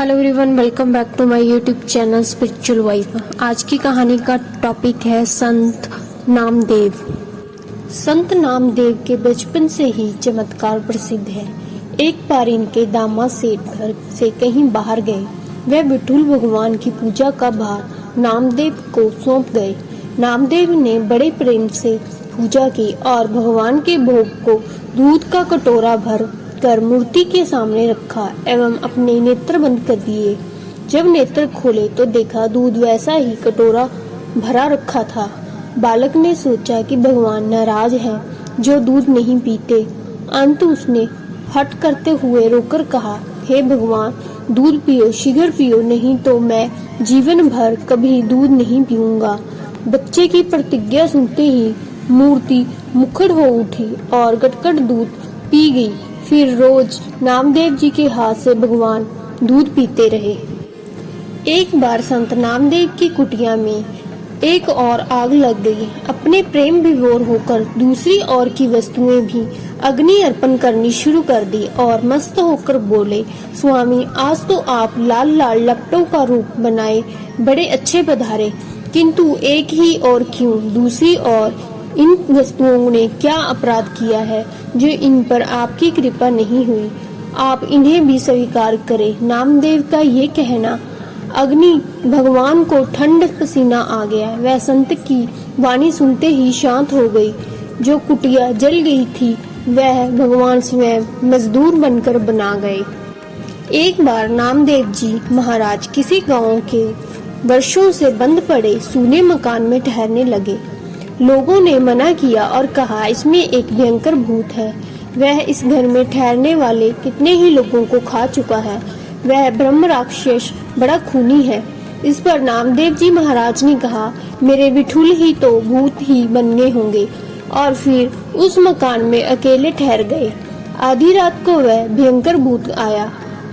Hello everyone, welcome back to my YouTube channel spiritual wife. आज की कहानी का टॉपिक है संत नामदेव। संत नामदेव के बचपन से ही चमत्कार प्रसिद्ध है। एक बार इनके दामाद सेठ घर से कहीं बाहर गए। वह विठुल भगवान की पूजा का भार नामदेव को सौंप गए। नामदेव ने बड़े प्रेम से पूजा की और भगवान के भोग को दूध का कटोरा भर कर मूर्ति के सामने रखा एवं अपने नेत्र बंद कर दिए। जब नेत्र खोले तो देखा दूध वैसा ही कटोरा भरा रखा था। बालक ने सोचा कि भगवान नाराज हैं जो दूध नहीं पीते। अंत उसने हट करते हुए रोकर कहा, हे भगवान, दूध पियो, शीघ्र पियो, नहीं तो मैं जीवन भर कभी दूध नहीं पीऊंगा। बच्चे की प्रतिज्ञा सुनते ही मूर्ति मुखर हो उठी और गटगट दूध पी गई। फिर रोज नामदेव जी के हाथ से भगवान दूध पीते रहे। एक बार संत नामदेव की कुटिया में एक और आग लग गई। अपने प्रेम विभोर होकर दूसरी ओर की वस्तुएं भी अग्नि अर्पण करनी शुरू कर दी और मस्त होकर बोले, स्वामी, आज तो आप लाल लाल लपटों का रूप बनाए बड़े अच्छे पधारे, किंतु एक ही और क्यों? दूसरी ओर इन वस्तुओं ने क्या अपराध किया है जो इन पर आपकी कृपा नहीं हुई? आप इन्हें भी स्वीकार करें। नामदेव का ये कहना अग्नि भगवान को ठंड पसीना आ गया। वह संत की वाणी सुनते ही शांत हो गई। जो कुटिया जल गई थी वह भगवान स्वयं मजदूर बनकर बना गए। एक बार नामदेव जी महाराज किसी गांव के वर्षों से बंद पड़े सूने मकान में ठहरने लगे। लोगों ने मना किया और कहा, इसमें एक भयंकर भूत है। वह इस घर में ठहरने वाले कितने ही लोगों को खा चुका है। वह ब्रह्म राक्षस बड़ा खूनी है। इस पर नामदेव जी महाराज ने कहा, मेरे विठुल ही तो भूत ही बन गए होंगे, और फिर उस मकान में अकेले ठहर गए। आधी रात को वह भयंकर भूत आया।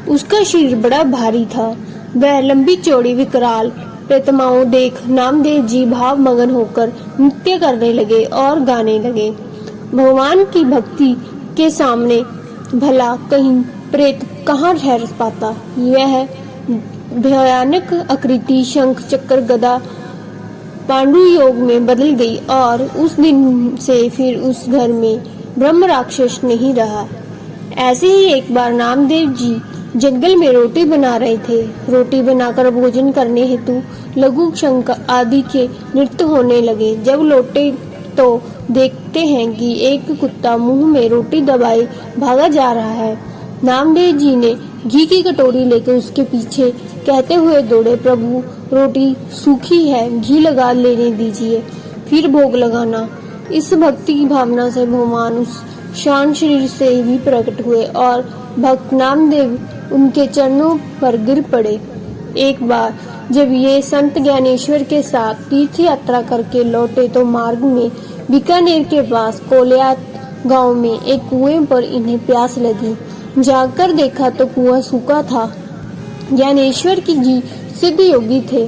उसका शरीर बड़ा भारी था। वह लंबी चौड़ी विकराल प्रतिमाओं देख नामदेव जी भाव मगन होकर नृत्य करने लगे और गाने लगे। भगवान की भक्ति के सामने भला कहीं प्रेत कहाँ ठहर पाता। यह भयानक आकृति शंख चक्र गदा पांडु योग में बदल गई और उस दिन से फिर उस घर में ब्रह्म राक्षस नहीं रहा। ऐसे ही एक बार नामदेव जी जंगल में रोटी बना रहे थे। रोटी बनाकर भोजन करने हेतु लघु शंख आदि के नृत्य होने लगे। जब लौटे तो देखते हैं कि एक कुत्ता मुंह में रोटी दबाए भागा जा रहा है। नामदेव जी ने घी की कटोरी लेकर उसके पीछे कहते हुए दौड़े, प्रभु, रोटी सूखी है, घी लगा लेने दीजिए, फिर भोग लगाना। इस भक्ति की भावना से भगवान उस शांत शरीर से भी प्रकट हुए और भक्त नामदेव उनके चरणों पर गिर पड़े। एक बार जब ये संत ज्ञानेश्वर के साथ तीर्थ यात्रा करके लौटे तो मार्ग में बीकानेर के पास कोलियात गांव में एक कुएं पर इन्हें प्यास लगी। जाकर देखा तो कुआं सूखा था। ज्ञानेश्वर की जी सिद्ध योगी थे।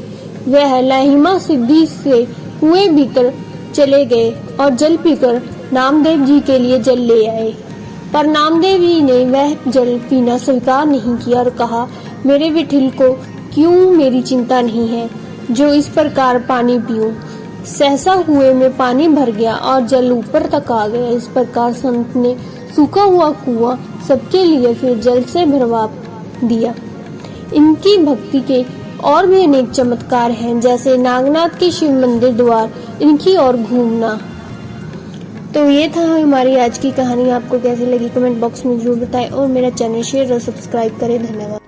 वह लहिमा सिद्धि से कुएं भीतर चले गए और जल पीकर नामदेव जी के लिए जल ले आए। पर नामदेव जी ने वह जल पीना स्वीकार नहीं किया और कहा, मेरे विठल को क्यों मेरी चिंता नहीं है जो इस प्रकार पानी पीऊं। सहसा हुए में पानी भर गया और जल ऊपर तक आ गया। इस प्रकार संत ने सूखा हुआ कुआं सबके लिए फिर जल से भरवा दिया। इनकी भक्ति के और भी अनेक चमत्कार हैं, जैसे नागनाथ के शिव मंदिर द्वार इनकी ओर घूमना। तो ये था हमारी आज की कहानी। आपको कैसी लगी कमेंट बॉक्स में जरूर बताएं और मेरा चैनल शेयर और सब्सक्राइब करें। धन्यवाद।